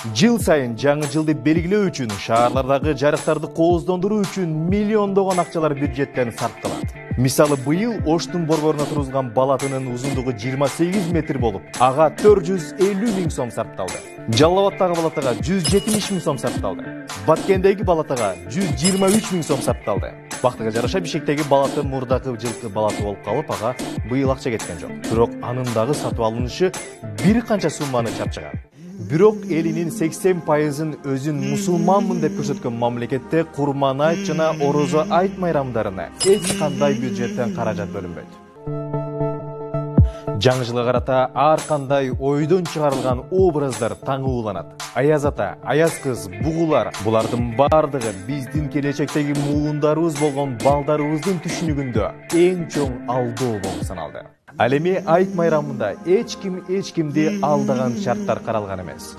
Жыл сайын жаңы жылды белгилөө үчүн шаарлардагы жарыктарды кооздондуруу үчүн миллиондогон акчалар бюджеттен сарпталат. Мисалы, быйыл Оштун борборуна тургузган балатынын узундугу 28 метр болуп, ага 450 миң сом сарпталды. Жалал Абадтагы балатага 170 миң сом сарпталды. Баткендеги балатага 123 миң сом сарпталды. Бактыга жараша Бишкектеги балаты мурдакы жылкы балаты болуп калып, ага быйыл акча кеткен жок. Бирок анын дагы сатып алынышы бир канча сумманы чапчыган. Бирок элинин 80%-ын өзүн мусулманмын деп көрсөткөн мамлекетте Курман айт жана Орозо айт майрамдарына эч кандай бюджеттен каражат бөлүнбөйт. Жаңы жылга карата ар кандай ойдон чыгарылган образдар таңууланат. Аяз ата, аяз кыз, бугулар — булардын бардыгы биздин келечектеги муундарыбыз болгон балдарыбыздын түшүнүгүндө эң чоң алдоо болуп саналды. Ал эми айт майрамында эч кимди алдаган шарттар каралган эмес.